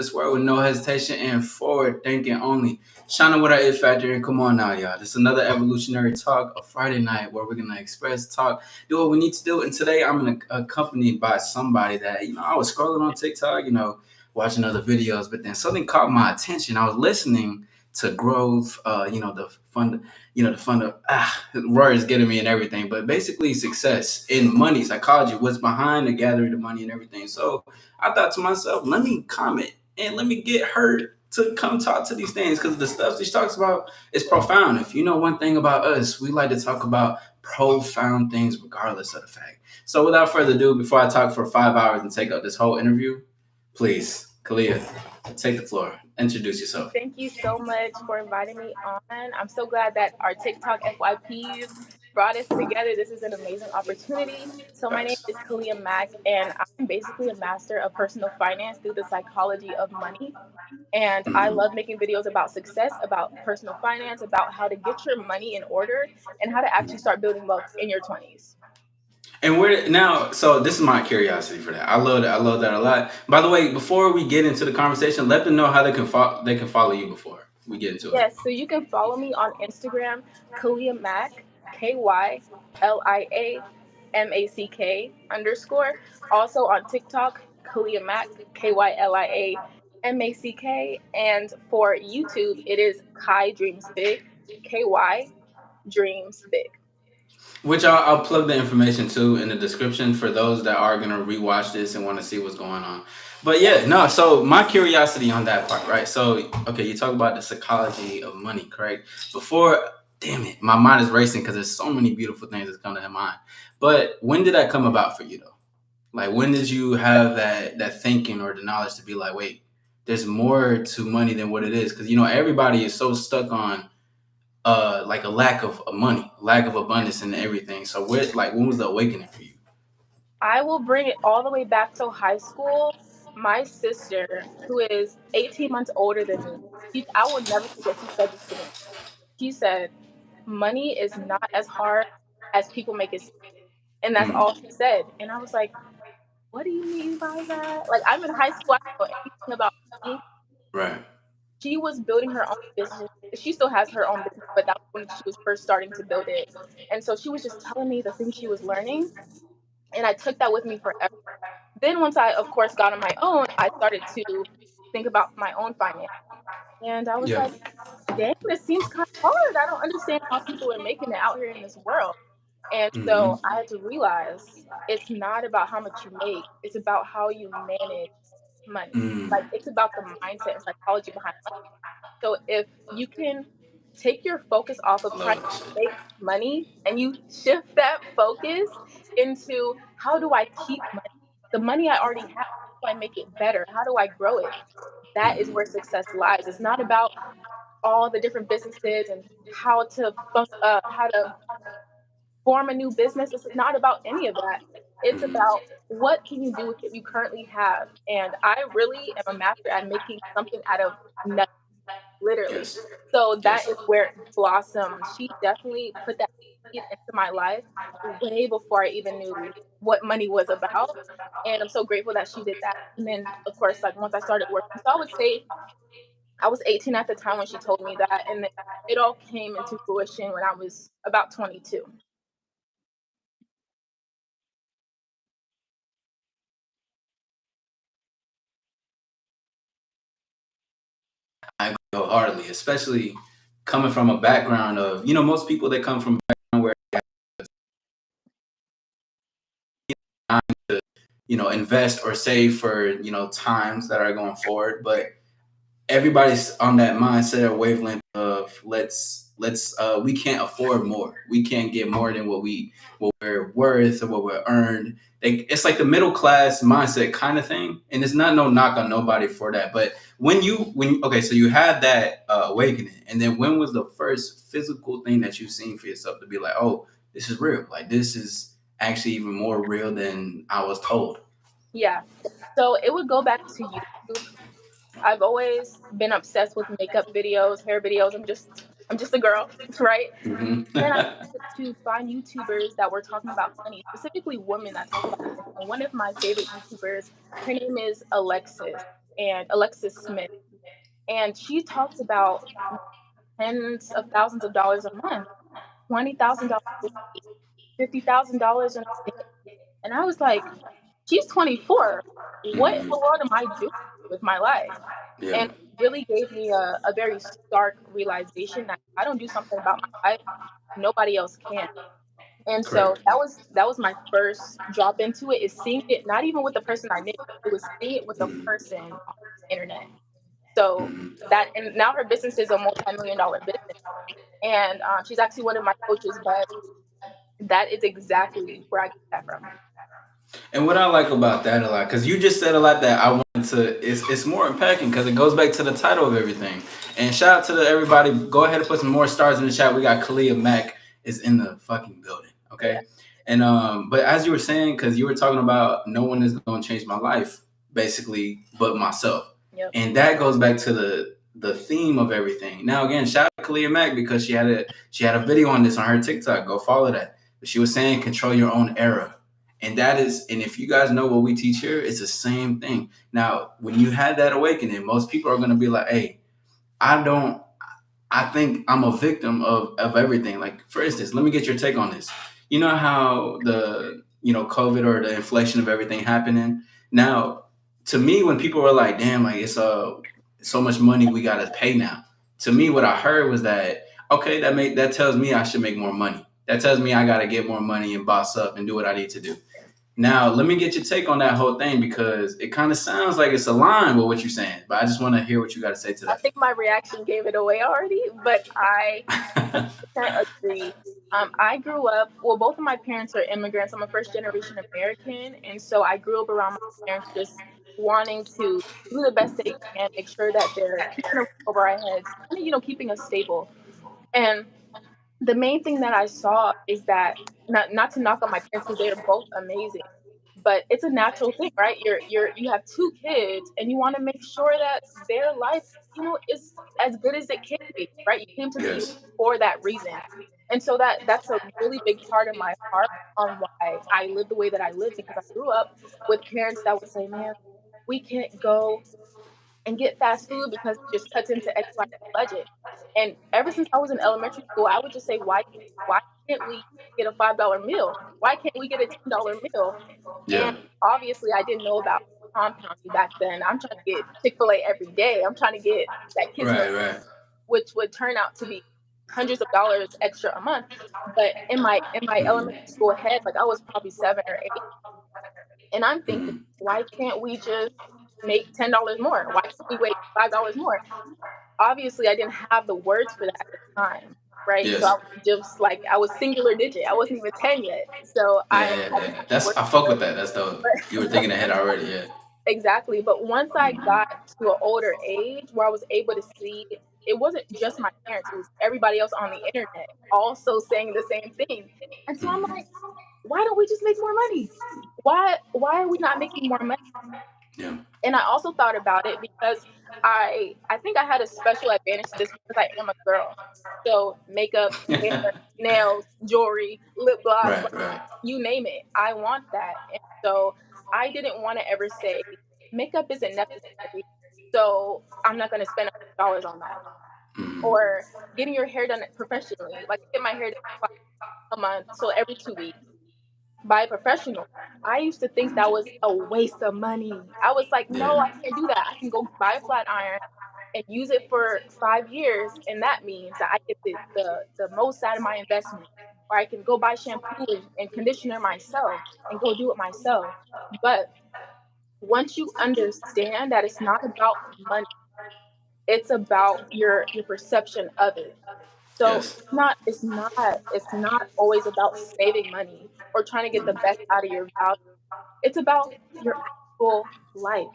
this world with no hesitation and forward thinking only. Shining with our it factor, and come on now, y'all. This is another evolutionary talk, a Friday night where we're gonna express, talk, do what we need to do. And today I'm accompanied by somebody that I was scrolling on TikTok, watching other videos, but then something caught my attention. I was listening to growth, the fun of words getting me and everything, but basically success in money, psychology, what's behind the gathering of money and everything. So I thought to myself, let me comment and let me get her to come talk to these things because the stuff she talks about is profound. If you know one thing about us, we like to talk about profound things regardless of the fact. So without further ado, before I talk for 5 hours and take up this whole interview, please, Kylia, take the floor. Introduce yourself. Thank you so much for inviting me on. I'm so glad that our TikTok FYPs brought us together. This is an amazing opportunity. So, my name Facts. is Kylia Mack, and I'm basically a master of personal finance through the psychology of money. And I Mhm. love making videos about success, about personal finance, about how to get your money in order, and how to actually start building wealth in your 20s. And we're now, so this is my curiosity for that. I love that. I love that a lot. By the way, before we get into the conversation, let them know how they can follow you before we get into it. Yes, so you can follow me on Instagram, Kylia Mack, KYLIA MACK _. Also on TikTok, Kylia Mack, KYLIA MACK. And for YouTube, it is Kai Dreams Big, KY Dreams Big. Which I'll plug the information too in the description for those that are gonna rewatch this and want to see what's going on. But yeah, no. So my curiosity on that part, right? So okay, you talk about the psychology of money, correct? Before, damn it, my mind is racing because there's so many beautiful things that's come to mind. But when did that come about for you though? Like when did you have that thinking or the knowledge to be like, wait, there's more to money than what it is? Because everybody is so stuck on like a lack of money, lack of abundance and everything. So when was the awakening for you? I will bring it all the way back to high school. My sister, who is 18 months older than me, I will never forget she said this to me. She said, money is not as hard as people make it seem. And that's Mm, all she said. And I was like, what do you mean by that? Like, I'm in high school. I don't know anything about money. right. She was building her own business. She still has her own business, but that was when she was first starting to build it. And so she was just telling me the things she was learning. And I took that with me forever. Then once I, of course, got on my own, I started to think about my own finance. And I was Yeah. like, dang, this seems kind of hard. I don't understand how people are making it out here in this world. And Hmm. so I had to realize it's not about how much you make, it's about how you manage money. Mm. Like it's about the mindset and psychology behind money. So if you can take your focus off of trying Love that to shit. make money and you shift that focus into how do I keep money? The money I already have, how do I make it better? How do I grow it? That is where success lies. It's not about all the different businesses and how to form a new business. It's not about any of that. It's Hmm. about what can you do with what you currently have. And I really am a master at making something out of nothing, literally. Yes. So that Yes. is where it blossomed. She definitely put that seed into my life way before I even knew what money was about. And I'm so grateful that she did that. And then, of course, like once I started working, so I would say I was 18 at the time when she told me that. And then it all came into fruition when I was about 22. I agree wholeheartedly, especially coming from a background of most people that come from a background where invest or save for times that are going forward, but everybody's on that mindset or wavelength of let's we can't afford more. We can't get more than what we're worth or what we're earned. It's like the middle class mindset kind of thing, and it's not no knock on nobody for that. But when okay, so you had that awakening, and then when was the first physical thing that you've seen for yourself to be like, oh, this is real. Like this is actually even more real than I was told. Yeah. So it would go back to YouTube. I've always been obsessed with makeup videos, hair videos. I'm just a girl, right? Hmm. Then I started to find YouTubers that were talking about money, specifically women that talk about money. And one of my favorite YouTubers, her name is Alexis. and Alexis Smith, and she talked about tens of thousands of dollars a month, $20,000 a week, $50,000 in a day. And I was like, she's 24. What in the Hmm. world am I doing with my life? Yeah. And it really gave me a very stark realization that if I don't do something about my life, nobody else can. And so Correct. that was my first drop into it, is seeing it not even with the person I knew. It was seeing it with a Hmm. person on the internet. So Hmm. that, and now her business is a multi-million dollar business. And she's actually one of my coaches, but that is exactly where I get that from. And what I like about that a lot, because you just said a lot that I wanted to, it's more impacting because it goes back to the title of everything. And shout out to everybody. Go ahead and put some more stars in the chat. We got Kylia Mack is in the fucking building. Yeah. Okay. And but as you were saying, because you were talking about no one is going to change my life, basically, but myself. Yep. And that goes back to the theme of everything. Now again, shout out to Kylia Mack because she had a video on this on her TikTok. Go follow that. But she was saying control your own era, and and if you guys know what we teach here, it's the same thing. Now, when you had that awakening, most people are going to be like, hey, I don't, I think I'm a victim of everything. Like, for instance, let me get your take on this. You know how COVID or the inflation of everything happening? Now, to me, when people were like, damn, like it's so much money we got to pay now. To me, what I heard was that, okay, that tells me I should make more money. That tells me I got to get more money and boss up and do what I need to do. Now, let me get your take on that whole thing because it kind of sounds like it's aligned with what you're saying, but I just want to hear what you got to say to I think my reation gave it away already, but I that. 100% agree. I grew up, well, both of my parents are immigrants. I'm a first generation American. And so I grew up around my parents just wanting to do the best they can, make sure that they're keeping a roof over our heads, kind of, keeping us stable. And the main thing that I saw is that, not to knock on my parents because they are both amazing, but it's a natural thing, right? You have two kids and you want to make sure that their life, is as good as it can be, right? You came to the US Yes. for that reason. And so that's a really big part of my heart on why I live the way that I live, because I grew up with parents that would say, "Man, we can't go and get fast food because it just cuts into XY budget." And ever since I was in elementary school, I would just say, why can't we get a $5 meal? Why can't we get a $10 meal? And Yeah. obviously, I didn't know about compounding back then. I'm trying to get Chick-fil-A every day. I'm trying to get that kids meal, Right. Right. which would turn out to be hundreds of dollars extra a month. But in my Hmm. elementary school head, like I was probably 7 or 8, and I'm thinking, Hmm. why can't we just make $10 more? Why can't we wait $5 more? Obviously, I didn't have the words for that at the time, right? So I Yes. was just like, I was singular digit. I wasn't even 10 yet. So Yeah. I Yeah. didn't Yeah. have the That's words I fuck for with it. that. That's dope. You were But thinking ahead already. Yeah. exactly. But once I Hmm. got to an older age where I was able to see, it wasn't just my parents, it was everybody else on the internet also saying the same thing. And so I'm Hmm. like, why don't we just make more money? Why are we not making more money? Yeah. And I also thought about it because I think I had a special advantage to this because I am a girl. So makeup, hair, nails, jewelry, lip gloss, Right. like Right. you name it, I want that. And so I didn't want to ever say makeup isn't necessary, so I'm not going to spend $100 on that. Hmm. Or getting your hair done professionally, like get my hair done twice a month, so every 2 weeks by a professional. I used to think that was a waste of money. I was like, no, Yeah. I can't do that. I can go buy a flat iron and use it for 5 years, and that means that I get the most out of my investment. Or I can go buy shampoo and conditioner myself and go do it myself. But once you understand that it's not about money, it's about your perception of it. So Yes. it's not always about saving money or trying to get the best out of your value. It's about your actual life.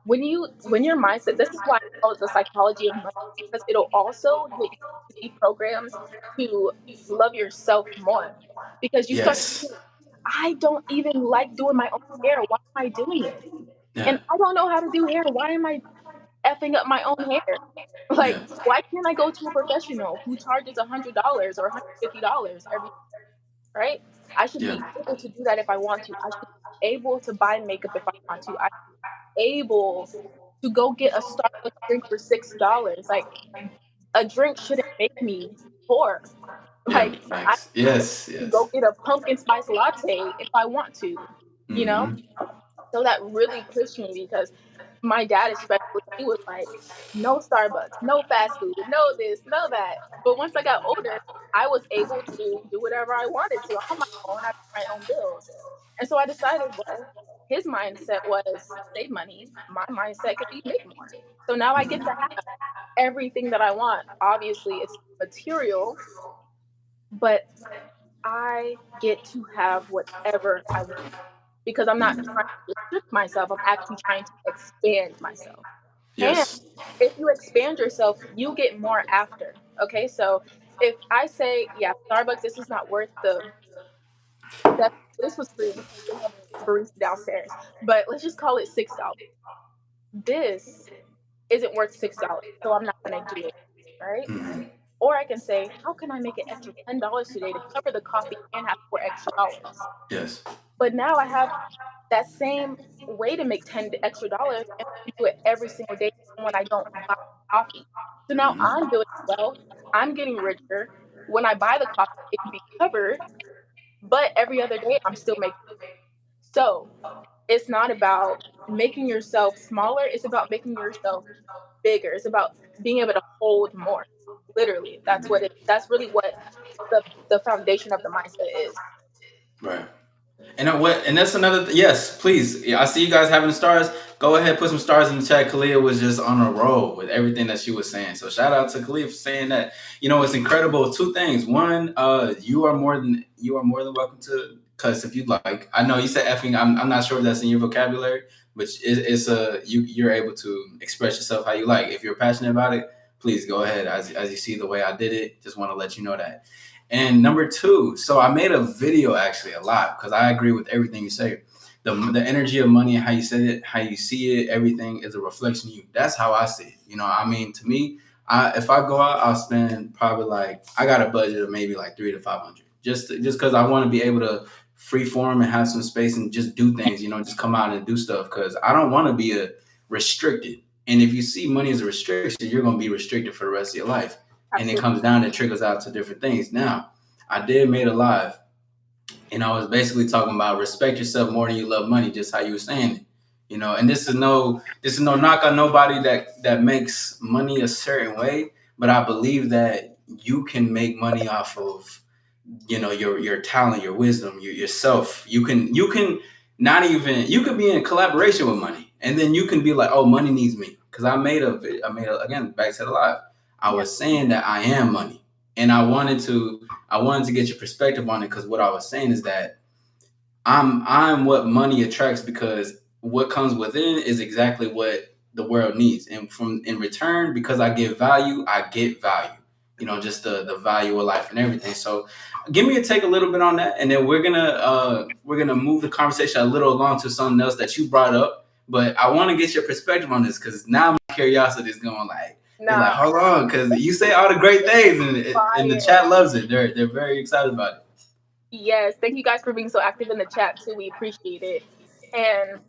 When your mindset, this is why I call it the psychology of money, because it'll also get you to be programmed to love yourself more. Because you start to Yes. think, I don't even like doing my own hair. Why am I doing it? Yeah. And I don't know how to do hair. Why am I effing up my own hair? Like, Yeah. why can't I go to a professional who charges $100 or $150 every, right? I should Yeah. be able to do that if I want to. I should be able to buy makeup if I want to. I able to go get a Starbucks drink for $6. Like, a drink shouldn't make me poor. Yeah, Like, I thanks. Yes, to go yes. get a pumpkin spice latte if I want to, you know? Mm-hmm. So that really pushed me because my dad, especially, he was like, no Starbucks, no fast food, no this, no that. But once I got older, I was able to do whatever I wanted to on my own. I paid my own bills. And so I decided, well, his mindset was save money. My mindset could be make more. So now I get to have everything that I want. Obviously, it's material, but I get to have whatever I want because I'm not trying to restrict myself. I'm actually trying to expand myself. And Yes. if you expand yourself, you get more after. Okay, so if I say, yeah, Starbucks, this is not worth the that this was free because they have a barista downstairs, but let's just call it $6. This isn't worth $6, so I'm not gonna do it, right? Mm-hmm. Or I can say, how can I make an extra $10 today to cover the coffee and have $4 extra? Yes. But now I have that same way to make 10 extra dollars and I can do it every single day when I don't buy coffee. So now Mm-hmm. I'm doing well. I'm getting richer. When I buy the coffee, it can be covered, but every other day I'm still making. So it's not about making yourself smaller, it's about making yourself bigger. It's about being able to hold more. Literally. That's really what the foundation of the mindset is. Right. And what? And that's another. Yes, please. Yeah, I see you guys having stars. Go ahead, put some stars in the chat. Kalia was just on a roll with everything that she was saying. So shout out to Kalia for saying that. You know, it's incredible. Two things. One, you are more than welcome to cuss if you'd like. I know you said effing. I'm not sure if that's in your vocabulary, but it's a you're able to express yourself how you like. If you're passionate about it, please go ahead. As you see the way I did it, just want to let you know that. And number two, so I made a video actually a lot because I agree with everything you say. The energy of money and how you say it, how you see it, everything is a reflection of you. That's how I see it. You know, I mean, to me, if I go out, I'll spend probably like I got a budget of maybe like 300 to 500, just because I want to be able to free form and have some space and just do things. You know, just come out and do stuff because I don't want to be a restricted. And if you see money as a restriction, you're going to be restricted for the rest of your life, and it Absolutely. comes down, it trickles out to different things. Now, I did made a live, and I was basically talking about respect yourself more than you love money, just how you were saying it. You know, and this is no knock on nobody that makes money a certain way, but I believe that you can make money off of your talent, your wisdom, yourself. You can not even you could be in collaboration with money, and then you can be like, oh, money needs me. Because I made a again, back to the live, I Yeah. was saying that I am money, and I wanted to get your perspective on it, because what I was saying is that I'm what money attracts, because what comes within is exactly what the world needs. And from in return, because I give value, I get value. Just the value of life and everything. So give me a take a little bit on that, and then we're gonna move the conversation a little along to something else that you brought up. But I want to get your perspective on this, because now my curiosity is going like, they're like, Nah, hold on, because you say all the great things, and the fire. chat loves it. They're very excited about it. Yes, thank you guys for being so active in the chat too. We appreciate it. And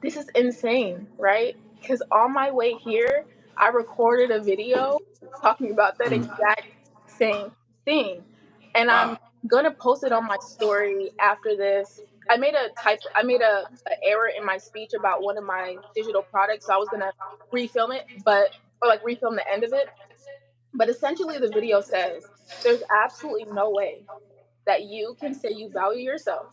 this is insane, right? Because on my way here, I recorded a video talking about that Mm. exact same thing. And I'm Wow. gonna post it on my story after this. I made a error in my speech about one of my digital products, so I was gonna refilm it, or like refilm the end of it. But essentially the video says there's absolutely no way that you can say you value yourself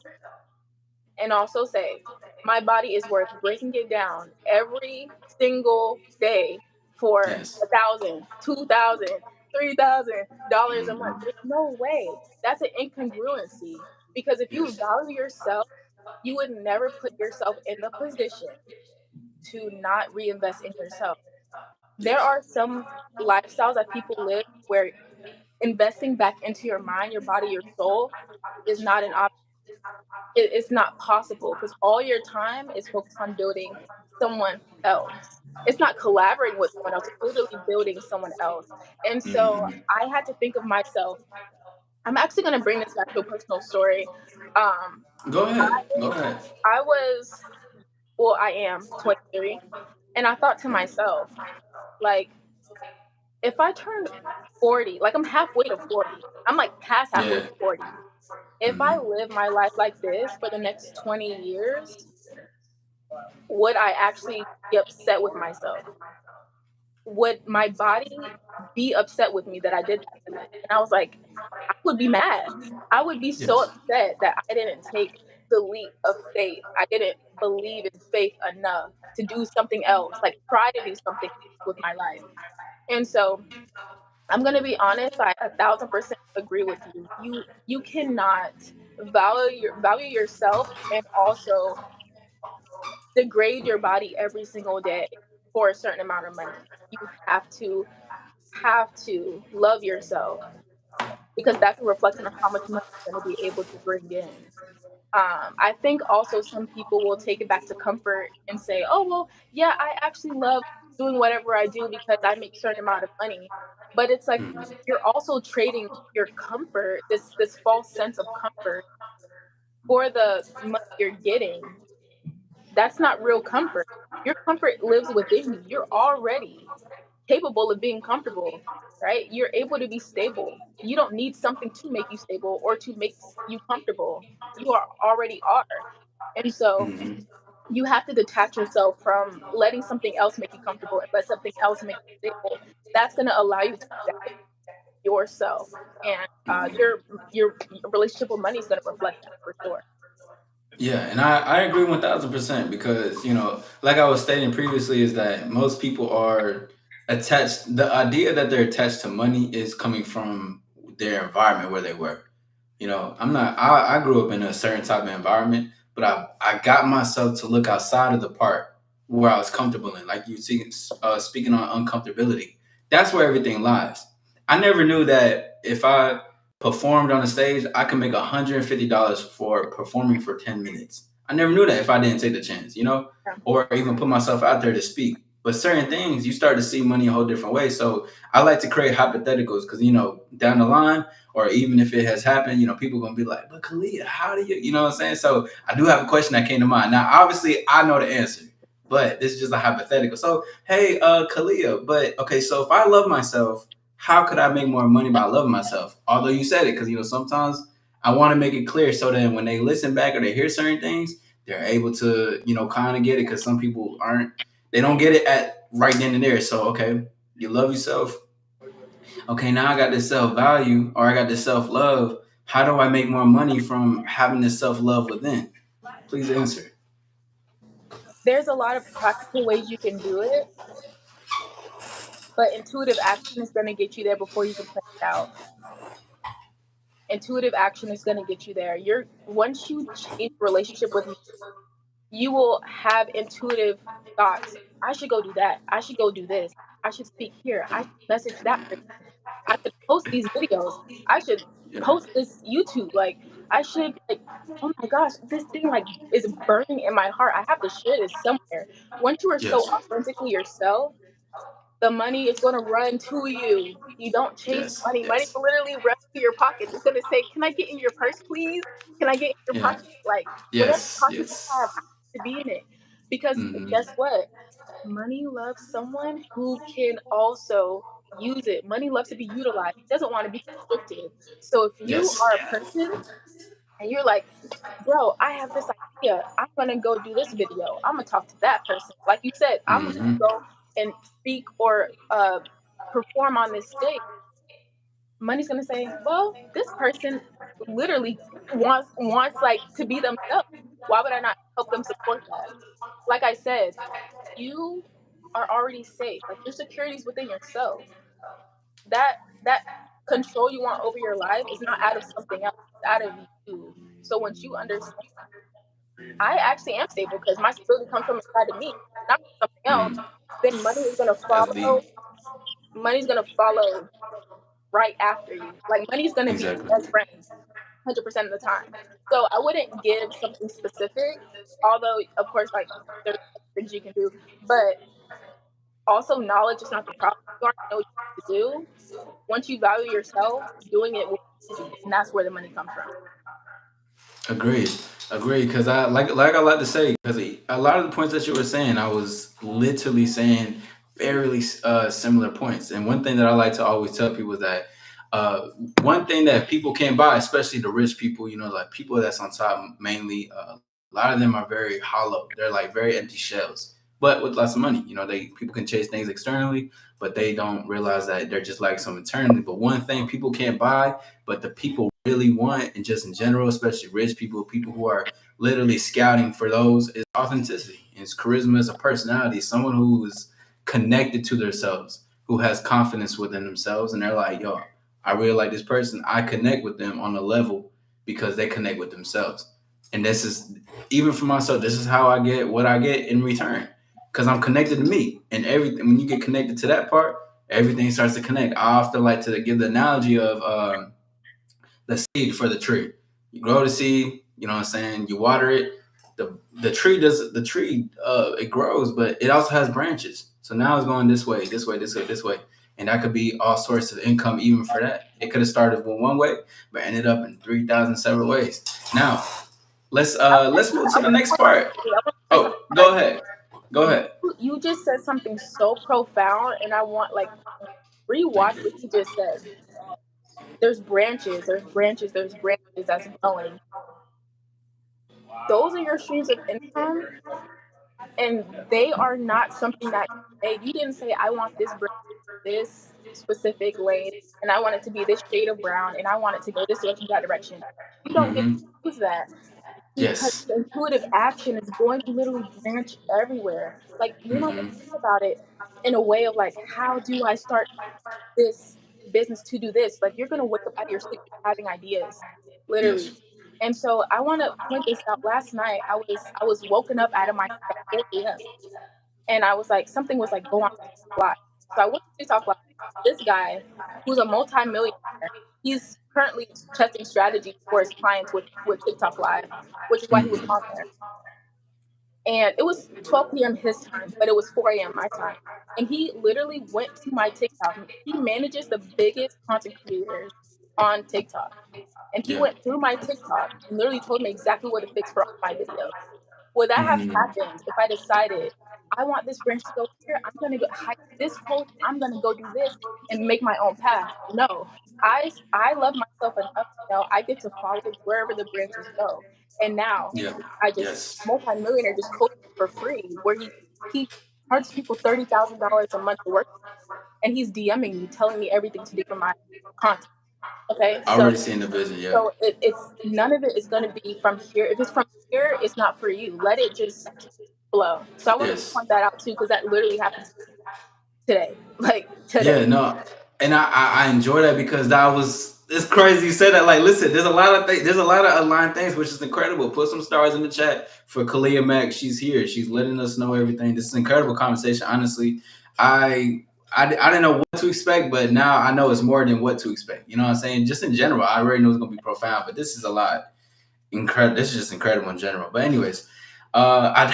and also say, my body is worth breaking it down every single day for Yes. 1,000, 2,000, $3,000 a month. Mhm. There's no way. That's an incongruency. Because if you Yes. value yourself, you would never put yourself in the position to not reinvest in yourself. There Yes. are some lifestyles that people live where investing back into your mind, your body, your soul is not an option. It's not possible because all your time is focused on building someone else. It's not collaborating with someone else, it's literally building someone else. And so Mhm. I had to think of myself. I'm actually going to bring this back to a personal story. Um, Go ahead. Go ahead. I was, well, I am 23. And I thought to myself, like, if I turn 40, like I'm halfway to 40, I'm like past halfway Yeah. to 40. If I Hmm. live my life like this for the next 20 years, would I actually be upset with myself? Would my body be upset with me that I did that to me? And I was like, I would be mad. I would be so Yes. upset that I didn't take the leap of faith. I didn't believe in faith enough to do something else, like try to do something with my life. And so I'm gonna be honest, I 1,000% agree with you. You cannot value yourself and also degrade your body every single day for a certain amount of money. You have to love yourself because that's a reflection of how much money you're going to be able to bring in. I think also some people will take it back to comfort and say, "Oh well, yeah, I actually love doing whatever I do because I make a certain amount of money." But it's like Hmm. you're also trading your comfort, this false sense of comfort, for the money you're getting. That's not real comfort. Your comfort lives within you. You're already capable of being comfortable, right? You're able to be stable. You don't need something to make you stable or to make you comfortable. You are already are. And so Hmm. you have to detach yourself from letting something else make you comfortable and let something else make you stable. That's going to allow you to value yourself. And your relationship with money is going to reflect that for sure. Yeah, and I agree 1000% because, like I was stating previously, is that most people are attached. The idea that they're attached to money is coming from their environment where they were. I'm not. I grew up in a certain type of environment, but I got myself to look outside of the part where I was comfortable in. Like you see, speaking on uncomfortability, that's where everything lies. I never knew that if I performed on a stage, I could make $150 for performing for 10 minutes. I never knew that if I didn't take the chance, Yeah. or even put myself out there to speak. But certain things, you start to see money a whole different way. So I like to create hypotheticals because down the line or even if it has happened, people gonna be like, "But Kylia, how do you know what I'm saying?" So I do have a question that came to mind. Now, obviously, I know the answer, but this is just a hypothetical. So, hey, Kylia, but okay, so if I love myself, how could I make more money by loving myself? Although you said it, because sometimes I want to make it clear so that when they listen back or they hear certain things, they're able to kind of get it. Because some people aren't, they don't get it at right then and there. So okay, you love yourself, okay, now I got this self value or I got this self love. How do I make more money from having this self love within? Please answer. There's a lot of practical ways you can do it, but intuitive action is going to get you there before you can plan it out. Intuitive action is going to get you there. You're Once you change your relationship with money, you will have intuitive thoughts. I should go do that. I should go do this. I should speak here. I should message that person. I should post these videos. I should Yeah. post this YouTube. Like I should like, oh my gosh, this thing like is burning in my heart. I have to share this somewhere. Once you are so Yes. authentically yourself, the money is going to run to you. You don't chase Yes. money. Money Yes. will literally run to your pockets. It's going to say, "Can I get in your purse, please? Can I get in your Yeah. pocket?" Like whatever Yes. pocket you Yes. have, I have to be in it. Because Mm-hmm. guess what? Money loves someone who can also use it. Money loves to be utilized. It doesn't want to be restricted. So if you Yes. are a person and you're like, "Bro, I have this idea. I'm gonna go do this video. I'm gonna talk to that person." Like you said, I'm gonna Mm-hmm. go and speak or perform on this stage. Money's gonna say, "Well, this person literally wants like to be themselves. Why would I not help them support that?" Like I said, you are already safe. Like your security is within yourself. That control you want over your life is not out of something else. It's out of you. So once you understand, I actually am stable because my stability comes from inside of me, not from something else. Mm. Then money is gonna That's deep. follow. Money's gonna follow right after you. Like money's gonna be Exactly. your best friend, 100% of the time. So I wouldn't give something specific, although of course like there's things you can do, but also knowledge is not the problem. You already know what you need to do. Once you value yourself, doing it will be easy, and that's where the money comes from. Agreed. Agreed. Because I like to say, because a lot of the points that you were saying, I was literally saying fairly similar points. And one thing that I like to always tell people is that uh, one thing that people can't buy, especially the rich people, you know, like people that's on top mainly, a lot of them are very hollow. They're like very empty shells, but with lots of money. You know, they people can chase things externally, but they don't realize that they're just like some internally. But one thing people can't buy, but the people really want, and just in general, especially rich people, people who are literally scouting for those, is authenticity. And it's charisma as a personality, someone who is connected to themselves, who has confidence within themselves, and they're like, yo, I really like this person. I connect with them on a level because they connect with themselves. And this is even for myself. This is how I get what I get in return because I'm connected to me and everything. When you get connected to that part, everything starts to connect. I often like to give the analogy of the seed for the tree. You grow the seed, you know what I'm saying? You water it. The tree it grows, but it also has branches. So now it's going this way, this way, this way, this way. And that could be all sorts of income even for that. It could have started with one way, but ended up in 3,000 separate ways. Now, let's move I to the want to next point. part. I want to say something. Oh, go ahead. Go You ahead. you just said something so profound, and I want like rewatch Thank you. what you just said. There's branches, there's branches, there's branches that's growing. Those are your streams of income, and they are not something that you made. You didn't say, I want this branch this specific lane, and I want it to be this shade of brown, and I want it to go this direction, that direction. You don't get to Mm-hmm. choose that because Yes. the intuitive action is going to literally branch everywhere. Like you're not going to Mm-hmm. think about it in a way of like, how do I start this business to do this? Like you're going to wake up out of your sleep having ideas, literally. Yes. And so I want to point this out. Last night I was woken up out of my sleep at 4 a.m. and I was like, something was like, go on TikTok Live. So I went to TikTok Live. This guy, who's a multi-millionaire, he's currently testing strategies for his clients with TikTok Live, which is why he was Mm-hmm. on there. And it was 12 p.m. his time, but it was 4 a.m. my time. And he literally went to my TikTok. He manages the biggest content creators on TikTok. And he Yeah. went through my TikTok and literally told me exactly what to fix for all my videos. Would that have Mm-hmm. happened if I decided I want this branch to go here? I'm gonna go hike this coast. I'm gonna go do this and make my own path. No, I love myself enough to know I get to follow wherever the branches go. And now Yeah. this guy just Yes. multimillionaire just coaching for free, where he charges people $30,000 a month to work, and he's DMing me, telling me everything to do for my content. Okay, so Already seeing the vision. Yeah. so it's none of it is going to be from here. If it's from here, it's not for you. Let it just flow. So I wanted to Yes. point that out too, because that literally happened today, like Yeah, today. no, and I enjoy that because that was it's crazy you said that. Like, listen, there's a lot of there's a lot of aligned things, which is incredible. Put some stars in the chat for Kylia Mack. She's here. She's letting us know everything. This is an incredible conversation. Honestly, I I didn't know what to expect, but now I know it's more than what to expect. You know what I'm saying? Just in general, I already knew it was gonna be profound, but this is a lot incredible. This is just incredible in general. But anyways, I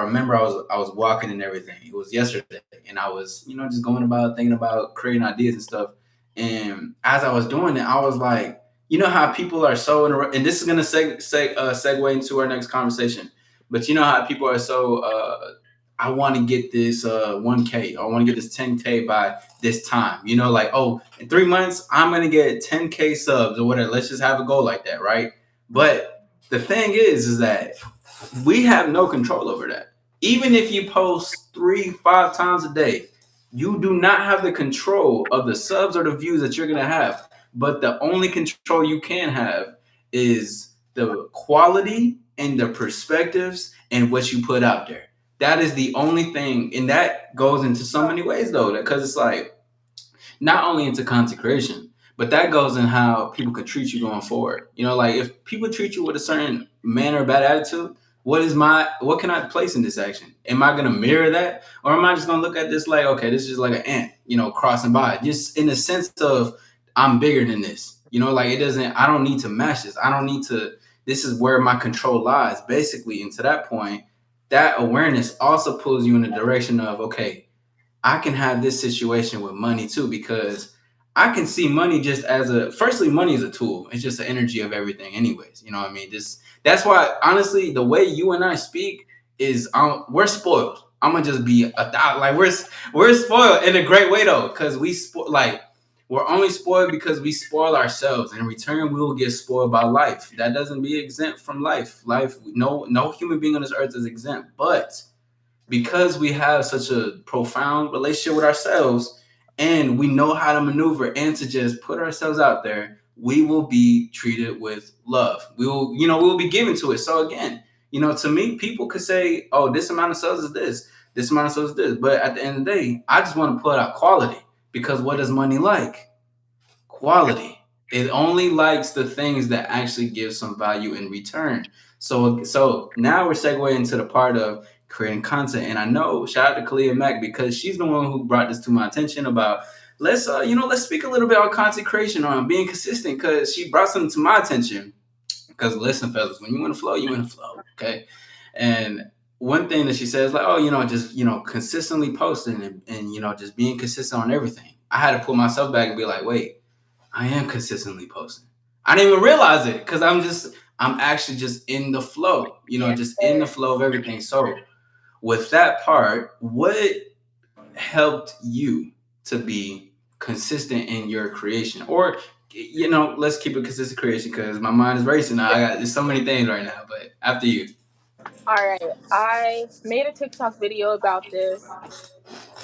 remember I was walking and everything. It was yesterday, and I was just going about thinking about creating ideas and stuff. And as I was doing it, I was like, you know how people are so and this is gonna segue into our next conversation. But you know how people are so I want to get this 1K. I want to get this 10K by this time. You know, like, oh, in 3 months, I'm going to get 10K subs or whatever. Let's just have a goal like that, right? But the thing is that we have no control over that. Even if you post 3, 5 times a day, you do not have the control of the subs or the views that you're going to have. But the only control you can have is the quality and the perspectives and what you put out there. That is the only thing, and that goes into so many ways though, because it's like not only into content creation, but that goes in how people could treat you going forward. You know, like if people treat you with a certain manner or bad attitude, what can I place in this action? Am I gonna mirror that? Or am I just gonna look at this like, okay, this is just like an ant, crossing by. Just in the sense of I'm bigger than this. Like I don't need to match this. I don't need to this is where my control lies, basically. And to that point, that awareness also pulls you in the direction of, okay, I can have this situation with money too because I can see money just as a firstly, money is a tool. It's just the energy of everything, anyways. You know what I mean? This that's why honestly, the way you and I speak is we're spoiled. I'm gonna just be like we're spoiled in a great way though, because like we're only spoiled because we spoil ourselves. In return, we will get spoiled by life. That doesn't be exempt from life. Life, no human being on this earth is exempt, but because we have such a profound relationship with ourselves and we know how to maneuver and to just put ourselves out there, we will be treated with love. We will be given to it. So again, to me, people could say, oh, this amount of subs is this amount of subs is this. But at the end of the day, I just want to put out quality because what does money like? Quality. It only likes the things that actually give some value in return. So now we're segueing into the part of creating content. And I know, shout out to Kylia Mack because she's the one who brought this to my attention about let's speak a little bit on content creation, on being consistent, because she brought something to my attention. Because listen, fellas, when you in the flow, you in the flow. Okay. And one thing that she says, like, oh, just consistently posting and just being consistent on everything. I had to pull myself back and be like, wait, I am consistently posting. I didn't even realize it because I'm actually just in the flow, Yeah. just in the flow of everything. So with that part, what helped you to be consistent in your creation? Or, let's keep it consistent creation because my mind is racing now. There's so many things right now, but after you. All right. I made a TikTok video about this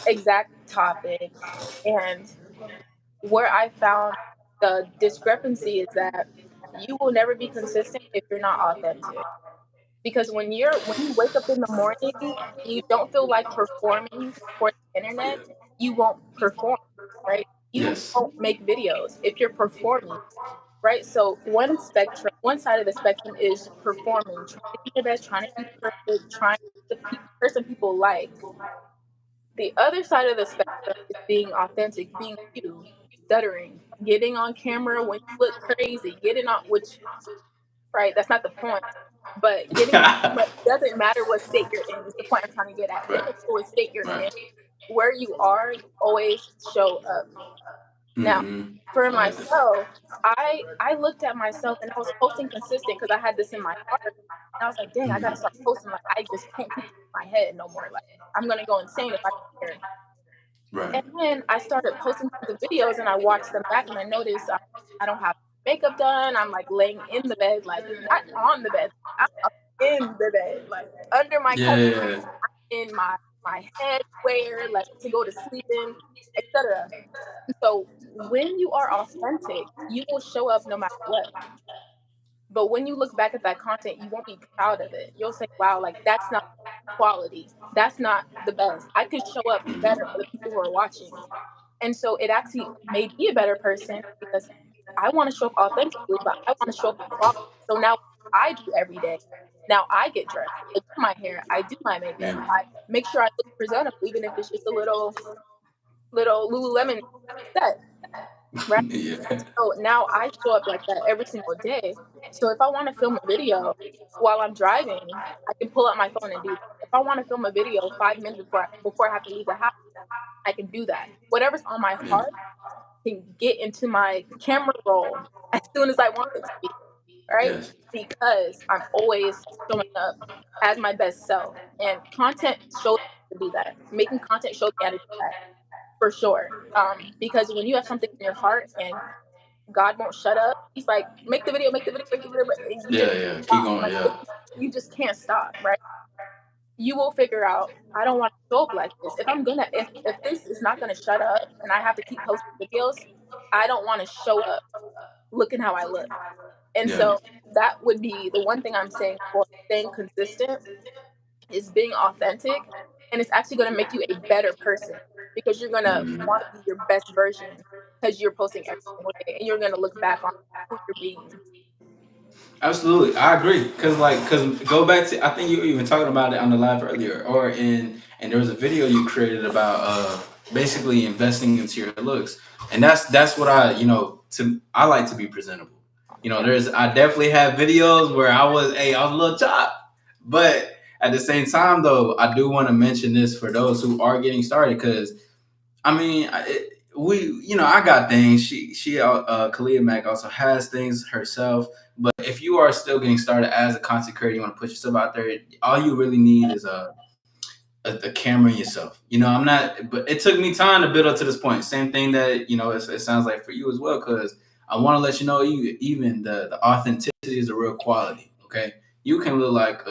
exact topic, and where I found the discrepancy is that you will never be consistent if you're not authentic. Because when you wake up in the morning and you don't feel like performing for the internet, you won't perform, right? You Yes. won't make videos if you're performing, right? So one side of the spectrum is performing, trying to be your best, trying to be perfect, trying to be the person people like. The other side of the spectrum is being authentic, being you, stuttering, getting on camera when you look crazy, getting on, which, right, that's not the point, but getting on camera, it doesn't matter what state you're in, is the point I'm trying to get at. It Right. doesn't matter what state you're in. Right. Where you are, you always show up. Now, Mm-hmm. for I love it. myself, I looked at myself and I was posting consistent because I had this in my heart. And I was like, dang, I gotta start posting. Like, I just can't keep it in my head no more. Like, I'm gonna go insane if I keep here. Right. And then I started posting tons of videos and I watched them back and I noticed I don't have makeup done. I'm like laying in the bed, like not on the bed. I'm up in the bed, like under my cover, Yeah. in my head wear, like to go to sleep in, etc. So when you are authentic, you will show up no matter what. But when you look back at that content, you won't be proud of it. You'll say, wow, like that's not quality. That's not the best. I could show up better for the people who are watching. And so it actually made me a better person because I want to show up authentically, but I want to show up with quality. So now I do every day. Now I get dressed. I do my hair. I do my makeup. Yeah. I make sure I look presentable, even if it's just a little Lululemon set, right? Yeah. So now I show up like that every single day. So if I want to film a video while I'm driving, I can pull out my phone and do that. If I want to film a video 5 minutes before I have to leave the house, I can do that. Whatever's on my Yeah. heart can get into my camera roll as soon as I want it to be, right? Yes. Because I'm always showing up as my best self. And content shows me how to do that. Making content shows me how to do that for sure. Because when you have something in your heart and God won't shut up, He's like, make the video, make the video, make the video, and you Yeah. just Yeah. Keep stop. going. Like Yeah. you just can't stop, right? You will figure out I don't want to show up like this. If this is not gonna shut up and I have to keep posting videos, I don't want to show up looking how I look. And Yeah. so that would be the one thing I'm saying for staying consistent is being authentic, and it's actually gonna make you a better person because you're gonna Mhm. want to be your best version because you're posting every single day and you're gonna look back on who you're being. Absolutely, I agree. Cause go back to I think you were even talking about it on the live earlier, or and there was a video you created about basically investing into your looks, and that's what I like to be presentable. I definitely have videos where I was a little chopped, but at the same time though, I do want to mention this for those who are getting started, because I mean, I got things. Kylia Mack also has things herself. But if you are still getting started as a content creator, you want to put yourself out there. All you really need is a camera and yourself. I'm not, but it took me time to build up to this point. Same thing that it sounds like for you as well, because I want to let you know, even the authenticity is a real quality. Okay, you can look like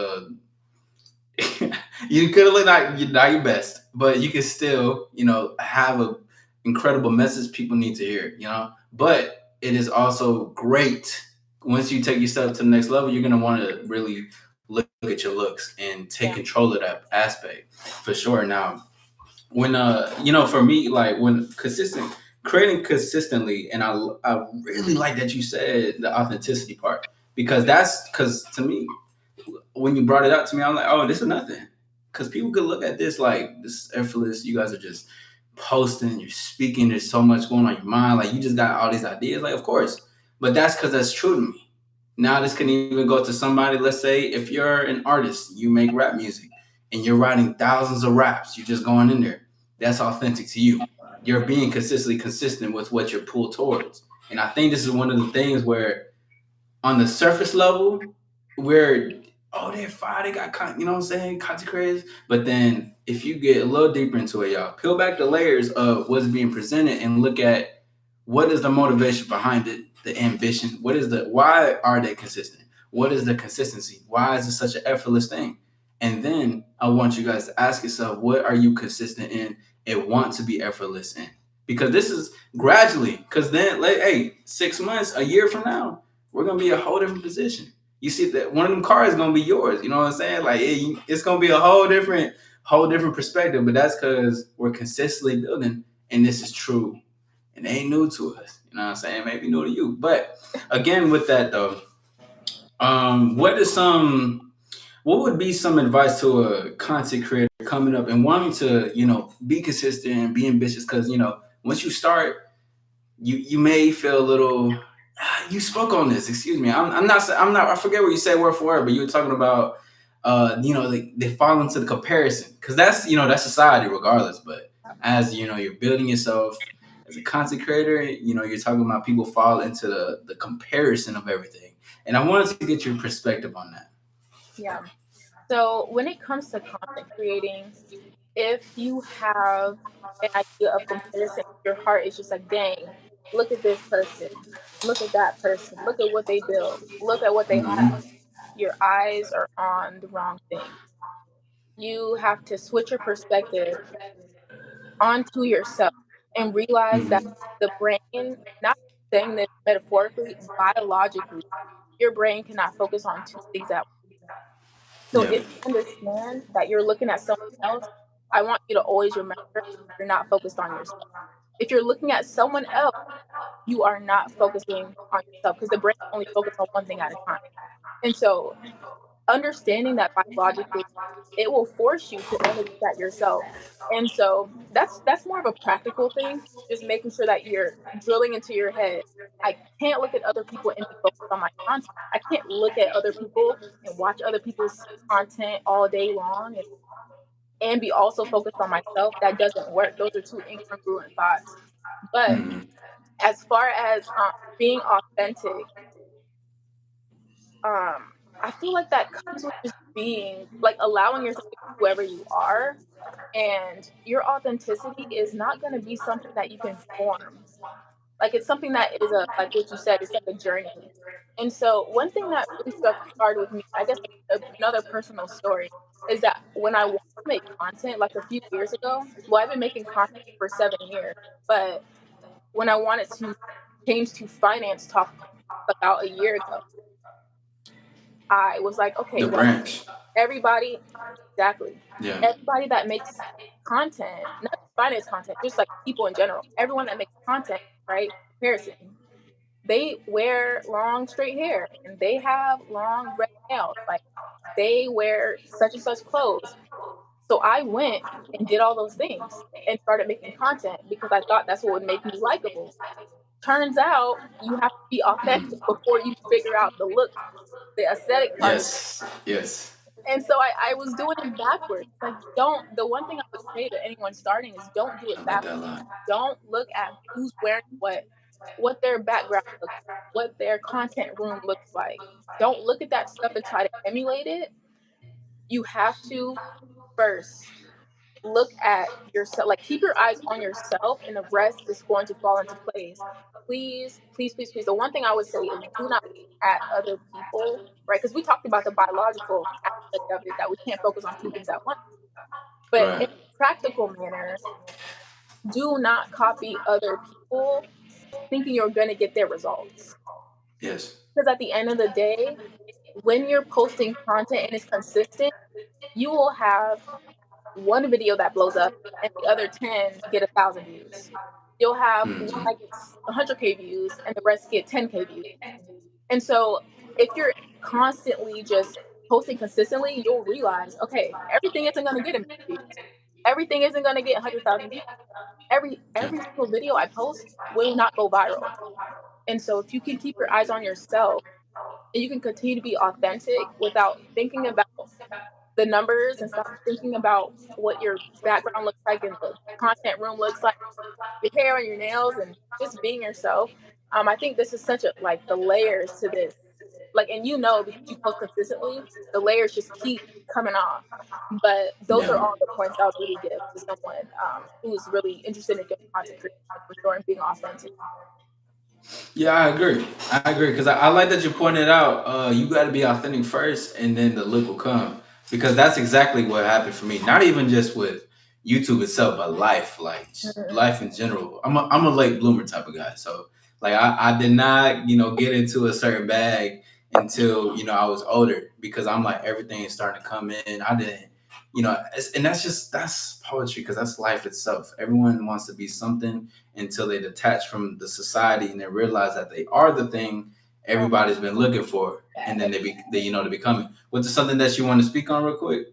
you could look like you're not your best, but you can still have a incredible message people need to hear. But it is also great once you take yourself to the next level. You're gonna want to really look at your looks and take Yeah. control of that aspect for sure. Now, when for me, like when creating consistently, and I really like that you said the authenticity part, because to me, when you brought it up to me, I'm like, oh, this is nothing. Because people could look at this like this is effortless. You guys are just posting, you're speaking. There's so much going on your mind. Like you just got all these ideas. Like, of course, but that's because that's true to me. Now this can even go to somebody. Let's say if you're an artist, you make rap music, and you're writing thousands of raps. You're just going in there. That's authentic to you. You're being consistently consistent with what you're pulled towards. And I think this is one of the things where on the surface level, where they're fine, they got you know what I'm saying, content creators. But then if you get a little deeper into it, y'all, peel back the layers of what's being presented and look at what is the motivation behind it, the ambition. Why are they consistent? What is the consistency? Why is it such an effortless thing? And then I want you guys to ask yourself, what are you consistent in and want to be effortless in? Because this is gradually, because then, like, hey, 6 months, a year from now, we're gonna be a whole different position. You see that one of them cars is gonna be yours. You know what I'm saying? Like it's gonna be a whole different perspective. But that's because we're consistently building, and this is true, and it ain't new to us. You know what I'm saying? Maybe new to you, but again, with that though, what is what would be some advice to a content creator coming up and wanting to be consistent and be ambitious? Because once you start, you may feel a little. You spoke on this. Excuse me. I'm not. I forget what you said word for word, but you were talking about. They fall into the comparison because that's society regardless. But as you're building yourself as a content creator, you're talking about people fall into the comparison of everything. And I wanted to get your perspective on that. Yeah. So when it comes to content creating, if you have an idea of comparison, your heart is just like, dang, look at this person, look at that person, look at what they build, look at what they have. Mm-hmm. Your eyes are on the wrong thing. You have to switch your perspective onto yourself and realize that Mm-hmm. the brain, not saying this metaphorically, biologically, your brain cannot focus on two things at once. So Yeah. if you understand that you're looking at someone else, I want you to always remember you're not focused on yourself. If you're looking at someone else, you are not focusing on yourself because the brain only focuses on one thing at a time. And so understanding that biologically, it will force you to only look at yourself. And so that's more of a practical thing, just making sure that you're drilling into your head. I can't look at other people and be focused on my content. I can't look at other people and watch other people's content all day long and be also focused on myself. That doesn't work. Those are two incongruent thoughts. But Mm-hmm. as far as being authentic, um, I feel like that comes with just being like allowing yourself to be whoever you are, and your authenticity is not going to be something that you can form. Like it's something that is a like what you said, it's like a journey. And so one thing that really struck hard with me, I guess another personal story, is that when I wanted to make content like a few years ago, well, I've been making content for 7 years, but when I wanted to change to finance talk about a year ago, I was like, okay, The well, branch. everybody, exactly, Yeah. everybody that makes content, not just finance content, just like people in general, everyone that makes content, right? Comparison. They wear long straight hair and they have long red nails. Like they wear such and such clothes. So I went and did all those things and started making content because I thought that's what would make me likable. Turns out you have to be authentic Mm. before you figure out the look, the aesthetic part of it. Yes. Yes. And so I was doing it backwards. Like, don't, the one thing I would say to anyone starting is don't do I it like that a backwards. lot. Don't look at who's wearing what their background looks like, what their content room looks like. Don't look at that stuff and try to emulate it. You have to first look at yourself, like keep your eyes on yourself, and the rest is going to fall into place. Please, please, please, please. The one thing I would say is do not look at other people, right? Because we talked about the biological aspect of it, that we can't focus on two things at once. But in Right. a practical manner, do not copy other people thinking you're going to get their results. Yes. Because at the end of the day, when you're posting content and it's consistent, you will have one video that blows up and the other 10 get 1,000 views. You'll have one Hmm. that gets 100K views and the rest get 10K views. And so if you're constantly just posting consistently, you'll realize, okay, everything isn't going to get a million views. Everything isn't going to get 100,000 views. Yeah. Every single video I post will not go viral. And so if you can keep your eyes on yourself and you can continue to be authentic without thinking about the numbers and stop thinking about what your background looks like and the content room looks like, your hair and your nails, and just being yourself. I think this is such a, like, the layers to this, like, and you know, because you post consistently, the layers just keep coming off. But those are Yeah. all the points I would really give to someone who's really interested in doing content creation for sure and being authentic. Yeah, I agree. I agree because I like that you pointed out. You got to be authentic first, and then the look will come. Because that's exactly what happened for me. Not even just with YouTube itself, but life, like Mhm. life in general. I'm a late bloomer type of guy, so like I did not get into a certain bag until I was older because I'm like everything is starting to come in. I didn't. And that's poetry because that's life itself. Everyone wants to be something until they detach from the society and they realize that they are the thing Oh, everybody's been looking for, and then they become it. Was there something that you want to speak on real quick?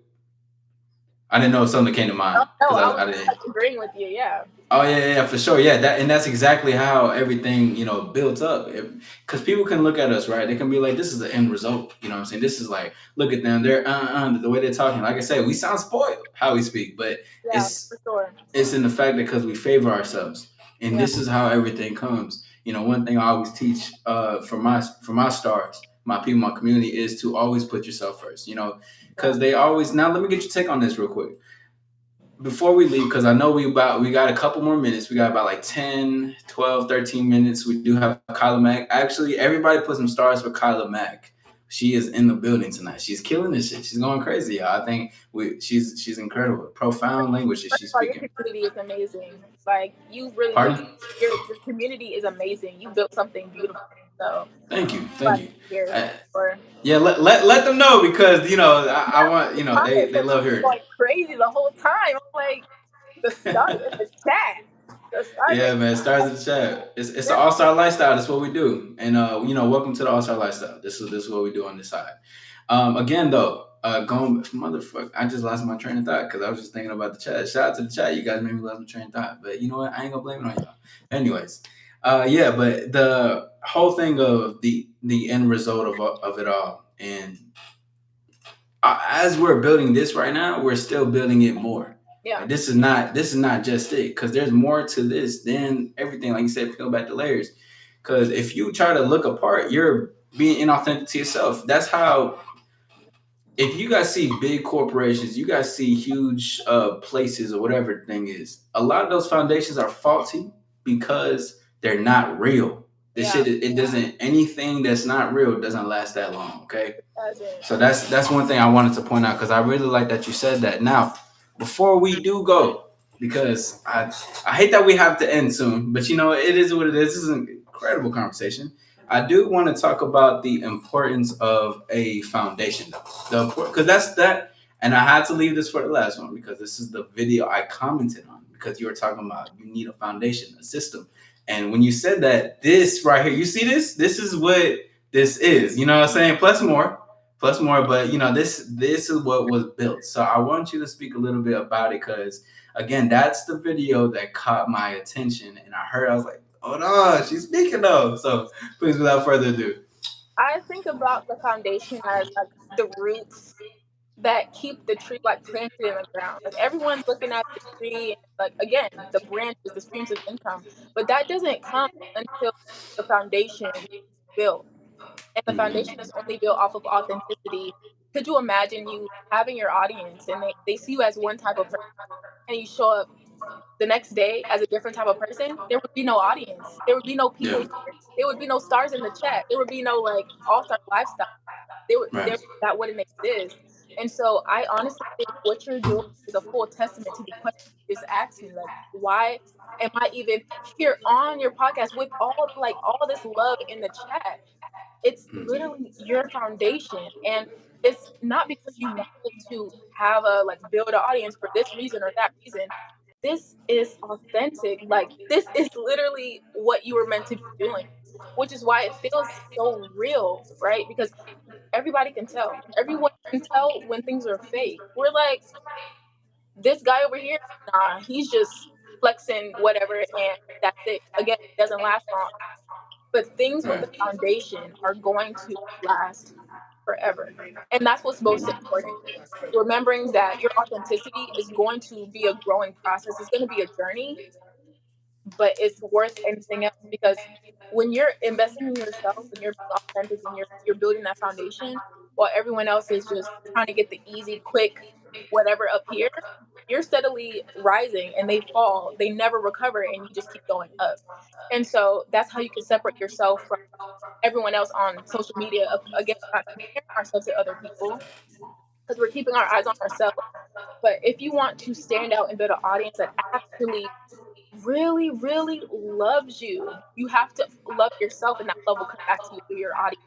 I didn't know if something came to no, mind no, because I I was didn't. agreeing with you. Yeah, Oh yeah, yeah, for sure. Yeah, that's exactly how everything built up. Because people can look at us, right? They can be like, "This is the end result." You know what I'm saying? This is like, look at them. They're the way they're talking. Like I said, we sound spoiled how we speak, but yeah, it's for sure. it's in the fact that because we favor ourselves, and Yeah, this is how everything comes. One thing I always teach for my stars, my people, my community is to always put yourself first. yeah, Because they always now. Let me get your take on this real quick before we leave, because I know we got a couple more minutes. We got about like 10, 12, 13 minutes. We do have Kyla Mack. Actually, everybody put some stars for Kyla Mack. She is in the building tonight. She's killing this shit. She's going crazy, y'all. I think she's incredible. Profound language that first she's of all, your speaking. community is amazing. Like, you really do. Pardon? Your community is amazing. You built something beautiful. So Thank you, glad thank to you. hear. Uh, Or yeah, let them know because I yeah, want comments they have love been hearing it. going crazy the whole time. I'm like, the stars in the chat. The stars in Yeah, man. the Stars in the chat. It's the chat. AllStar lifestyle. That's what we do. And welcome to the AllStar lifestyle. This is what we do on this side. Again though, going motherfucker, I just lost my train of thought because I was just thinking about the chat. Shout out to the chat. You guys made me lose my train of thought. But you know what? I ain't gonna blame it on y'all. Anyways, yeah, but the whole thing of the end result of it all, and as we're building this right now, we're still building it more. Yeah, Like, this is not just it because there's more to this than everything. Like you said, peel back the layers. Because if you try to look apart, you're being inauthentic to yourself. That's how. If you guys see big corporations, you guys see huge places or whatever the thing is. A lot of those foundations are faulty because they're not real. This yeah. shit, it doesn't. Anything that's not real doesn't last that long. Okay. Doesn't. So that's one thing I wanted to point out because I really like that you said that. Now, before we do go, because I hate that we have to end soon, but it is what it is. This is an incredible conversation. I do want to talk about the importance of a foundation, though. Because that's that, and I had to leave this for the last one because this is the video I commented on because you were talking about you need a foundation, a system, and when you said that, this right here, you see this? This is what this is. You know what I'm saying? Plus more, but this is what was built. So I want you to speak a little bit about it because again, that's the video that caught my attention, and I was like, hold on, she's speaking though. So please, without further ado. I think about the foundation as like the roots that keep the tree like planted in the ground. Like everyone's looking at the tree, and like again, the branches, the streams of income, but that doesn't come until the foundation is built, and the foundation is only built off of authenticity. Could you imagine you having your audience and they see you as one type of person, and you show up the next day as a different type of person? There would be no audience. There would be no people Yeah. here. There would be no stars in the chat. There would be no like all-star lifestyle. Right. That wouldn't exist. And so I honestly think what you're doing is a full testament to the question you just asked me. Like, why am I even here on your podcast with all this love in the chat? It's literally your foundation, and it's not because you wanted to have a like build an audience for this reason or that reason. This is authentic. Like this is literally what you were meant to be doing, which is why it feels so real, right? Because everybody can tell. Everyone can tell when things are fake. We're like, this guy over here, nah, he's just flexing whatever, and that's it. Again, it doesn't last long. But things with Right. the foundation are going to last forever. And that's what's most important. Remembering that your authenticity is going to be a growing process, it's going to be a journey, but it's worth anything else because when you're investing in yourself and you're being authentic and you're building that foundation while everyone else is just trying to get the easy, quick, whatever up here, you're steadily rising and they fall. They never recover and you just keep going up. And so that's how you can separate yourself from everyone else on social media. Again, not comparing ourselves to other people because we're keeping our eyes on ourselves. But if you want to stand out and build an audience that actually really, really loves you, you have to love yourself, and that love will come back to you through your audience.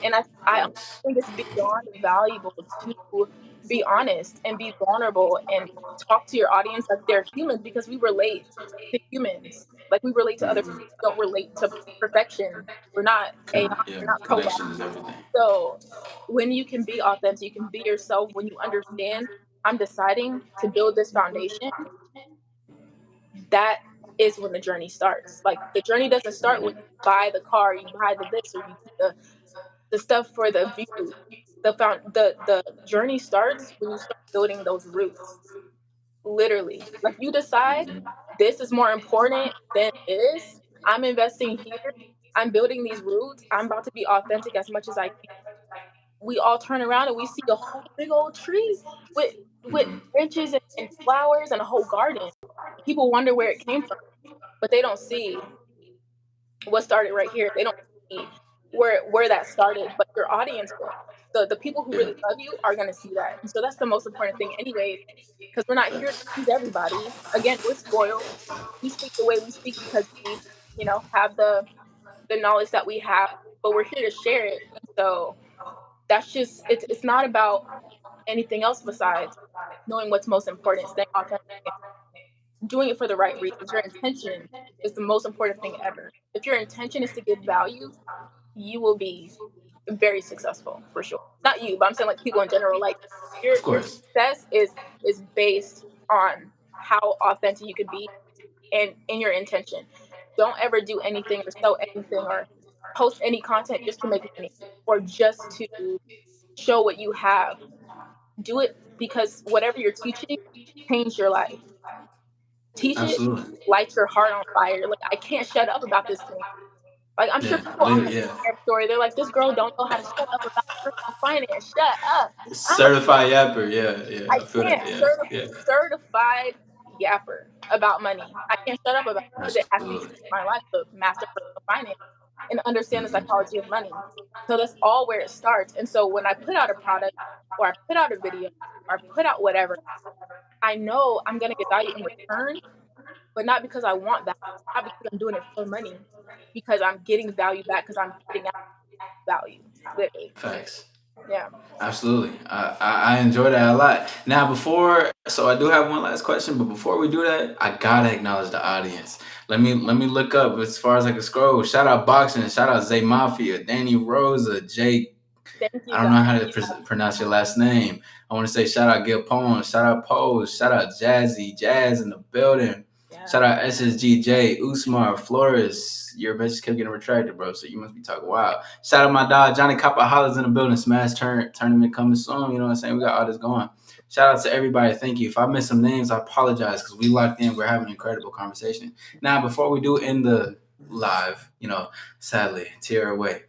And I Facts. think it's beyond valuable to be honest and be vulnerable and talk to your audience like they're humans because we relate to humans. Like we relate to other people. We don't relate to perfection. We're not AI. Yeah. We're not robots. Connection is everything. So when you can be authentic, you can be yourself. When you understand, I'm deciding to build this foundation, that is when the journey starts. Like the journey doesn't start when you buy the car, you buy the this, or you do the stuff for the view. The journey starts when you start building those roots. Literally, like you decide this is more important than this. I'm investing here. I'm building these roots. I'm about to be authentic as much as I can. We all turn around and we see a whole big old tree with branches and flowers and a whole garden. People wonder where it came from, but they don't see what started right here. They don't see where that started, but your audience will. The people who Yeah. really love you are going to see that. And so that's the most important thing anyway, because we're not here to Facts. please everybody. Again, we're spoiled. We speak the way we speak because we, have the knowledge that we have, but we're here to share it. And so that's just it's not about anything else besides knowing what's most important, staying authentic, doing it for the right reasons. Your intention is the most important thing ever. If your intention is to give value, you will be very successful for sure. Not you, but I'm saying like people in general. Like Of your course. success is based on how authentic you could be and in your intention. Don't ever do anything or sell anything or post any content just to make money or just to show what you have. Do it because whatever you're teaching change your life. Teach it, Absolutely. light your heart on fire. Like I can't shut up about this thing. Like I'm sure Yeah. people on my Yeah. Instagram story, they're like, "This girl don't know how to shut up about personal finance. Shut up." I'm like, Certified yapper. Yeah. Yeah. I I feel that. can't. Yeah. Yeah. Certified yapper about money. I can't shut up about it because it actually Absolutely. changed my life to master personal finance and understand the psychology of money. So that's all where it starts. And so when I put out a product or I put out a video or I put out whatever, I know I'm gonna get value in return, but not because I want value, not because I'm doing it for money, because I'm getting value back because I'm putting out value. Literally. Facts. Yeah. Absolutely. I enjoy that a lot. Now, so I do have one last question, but before we do that, I gotta acknowledge the audience. Let me look up as far as I can scroll. Shout out Boxing, shout out Zay Mafia, Danny Rosa, Jake. Thank I you don't guys. know how to pronounce your last name. I want to say shout out Gil Pons, shout out Pose, shout out Jazzy, Jazz in the building. Shout out SSGJ, Usmar, Flores. Your message kept getting retracted, bro. So you must be talking wild. Shout out my dog Johnny Copperhollers in the building. Smash tournament coming soon. You know what I'm saying? We got all this going. Shout out to everybody. Thank you. If I missed some names, I apologize because we locked in. We're having an incredible conversation. Now, before we do end the live, sadly, tear away.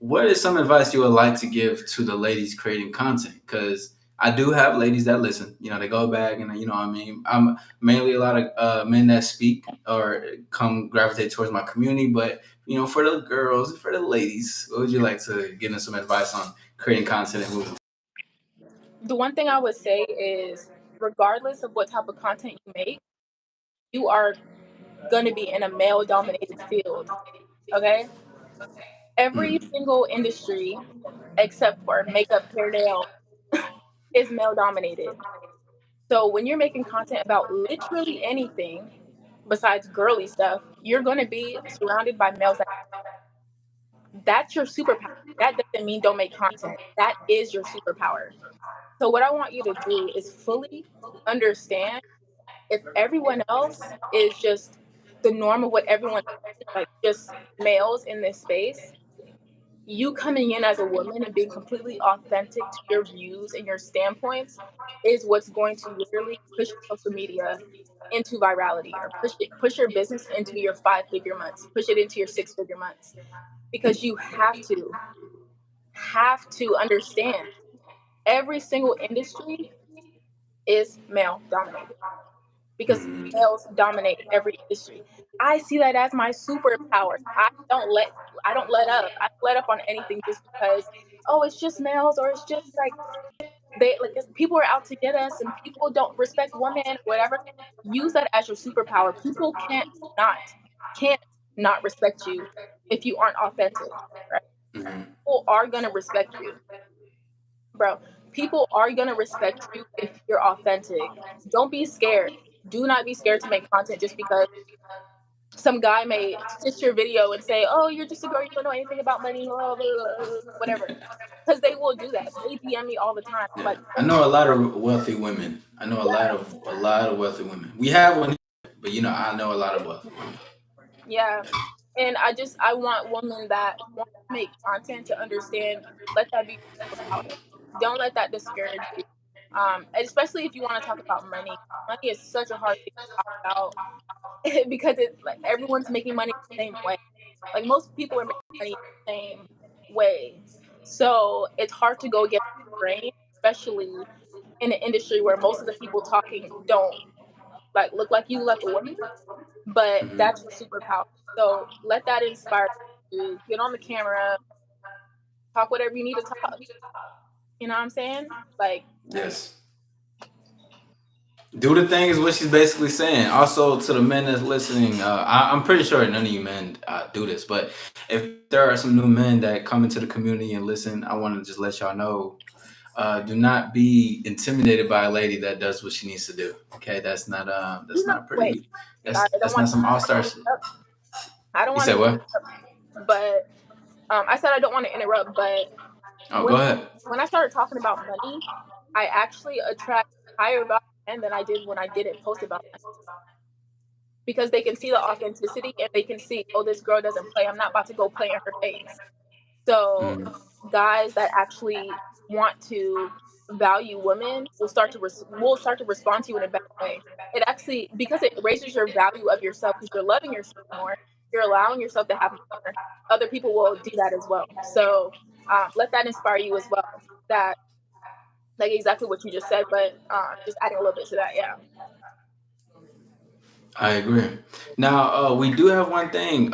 What is some advice you would like to give to the ladies creating content? Because I do have ladies that listen. They go back and what I mean. I'm mainly a lot of men that speak or come gravitate towards my community. But for the girls, for the ladies, what would you like to give them some advice on creating content and moving? The one thing I would say is, regardless of what type of content you make, you are going to be in a male dominated field. Okay? Every Mm. single industry, except for makeup, hair, nail, is male dominated. So when you're making content about literally anything besides girly stuff, you're going to be surrounded by males. That's your superpower. That doesn't mean don't make content. That is your superpower. So what I want you to do is fully understand, if everyone else is just the norm of what everyone is, like just males in this space, you coming in as a woman and being completely authentic to your views and your standpoints is what's going to literally push social media into virality, or push your business into your 5-figure months, push it into your 6-figure months, because you have to understand, every single industry is male dominated, because Mm. males dominate every industry. I see that as my superpower. I don't let up. I don't let up on anything just because, oh, it's just males, or it's just like people are out to get us and people don't respect women or whatever. Use that as your superpower. People not can't not respect you if you aren't authentic, right? Mm. People are gonna respect you, bro. People are gonna respect you if you're authentic. Don't be scared. Do not be scared to make content just because some guy may stitch your video and say, "Oh, you're just a girl. You don't know anything about money." Blah, blah, blah, whatever. Because they will do that. They DM me all the time. I'm Yeah, like, I know a lot of wealthy women. I know a lot of wealthy women. We have one, but I know a lot of wealthy women. yeah. And I want women that want to make content to understand. Let that be your superpower. Don't let that discourage you. Especially if you want to talk about money. Money is such a hard thing to talk about because it's like everyone's making money the same way. Like most people are making money the same way. So it's hard to go against the grain, especially in an industry where most of the people talking don't like look like you, like a woman, but Hmm. that's your superpower. So let that inspire you to get on the camera, talk whatever you need to talk. You know what I'm saying? Like, Yes. Do the thing is what she's basically saying. Also, to the men that's listening, I'm pretty sure none of you men do this, but if there are some new men that come into the community and listen, I want to just let y'all know: do not be intimidated by a lady that does what she needs to do. Okay, that's not wait, pretty. That's sorry, I don't that's want not some all star shit. to, I don't You want said to, what? but I said I don't want to interrupt, but Oh, go when ahead. when I started talking about money, I actually attract higher value men than I did when I didn't post about money, because they can see the authenticity and they can see, oh, this girl doesn't play. I'm not about to go play in her face. So Mm. guys that actually want to value women will start to respond to you in a better way. It actually, because it raises your value of yourself, because you're loving yourself more, you're allowing yourself to have more. Other people will do that as well. So let that inspire you as well. That like exactly what you just said, but just adding a little bit to that. Yeah. I agree. Now, we do have one thing.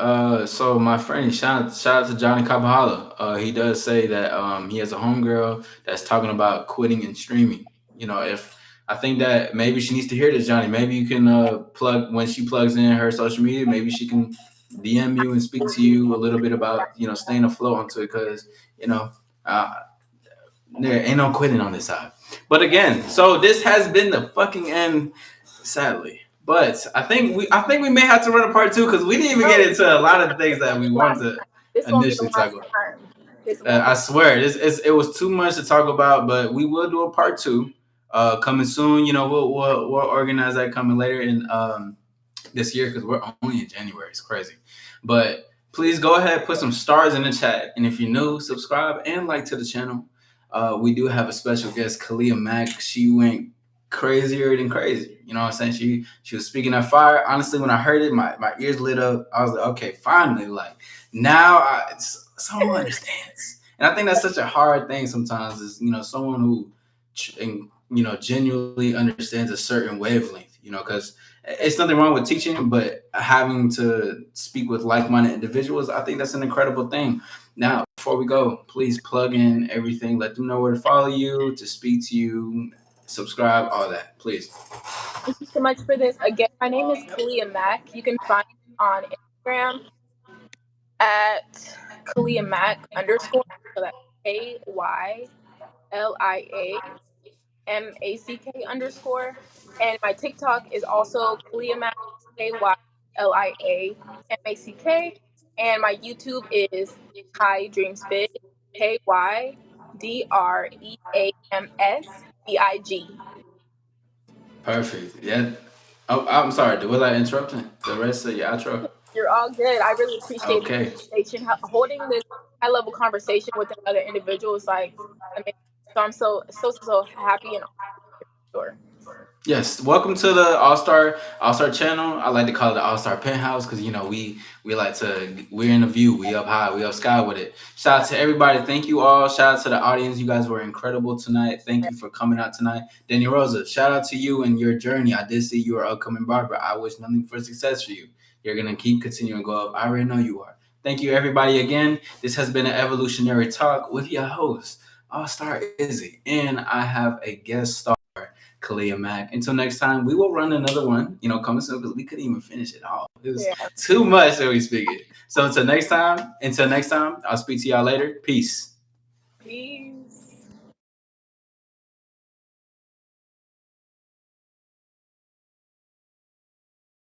So my friend, shout out to Johnny Capahala. He does say that he has a homegirl that's talking about quitting and streaming. If I think that maybe she needs to hear this, Johnny. Maybe you can plug when she plugs in her social media. Maybe she can DM you and speak to you a little bit about staying afloat onto it because you know uh, there ain't no quitting on this side. But again, so this has been the fucking end, sadly. But I think we may have to run a part two because we didn't even get Oh, into a lot of things that we wanted last to time. This won't be the initially talk last about. time. This won't be. I swear, it was too much to talk about, but we will do a part two. coming soon. We'll organize that coming later in this year because we're only in January. It's crazy. But please go ahead, put some stars in the chat. And if you're new, subscribe and like to the channel. We do have a special guest, Kylia Mack. She went crazier than crazy. You know what I'm saying? She was speaking that fire. Honestly, when I heard it, my ears lit up. I was like, okay, finally, like now someone understands. And I think that's such a hard thing sometimes is, someone who, genuinely understands a certain wavelength, because it's nothing wrong with teaching, but having to speak with like-minded individuals, I think that's an incredible thing. Now, before we go, please plug in everything. Let them know where to follow you, to speak to you, subscribe, all that, please. Thank you so much for this. Again, my name is Kylia Mack. You can find me on Instagram at Kylia Mack _ so that's KYLIAMACK _ and my TikTok is also Kylia Mack KYLIAMACK, and my YouTube is Kai Dreams Big KYDREAMSBIG. Perfect. Yeah. Oh, I'm sorry. Was I interrupting the rest of your outro? You're all good. I really appreciate Okay. the conversation. Holding this high level conversation with another individual is like amazing. So I'm so happy and sure. Yes, welcome to the All Star channel. I like to call it the All-Star Penthouse because we like to we're in the view, we up high, we up sky with it. Shout out to everybody, thank you all. Shout out to the audience, you guys were incredible tonight. Thank you for coming out tonight. Danny Rosa, shout out to you and your journey. I did see you are upcoming barber. I wish nothing for success for you. You're gonna keep continuing to go up. I already know you are. Thank you everybody again. This has been an Evolutionary Talk with your host, All-Star Izzy, and I have a guest star, Kylia Mack. Until next time, we will run another one, coming soon because we couldn't even finish it all. It was too much that we speak it. So until next time, I'll speak to y'all later. Peace. Peace.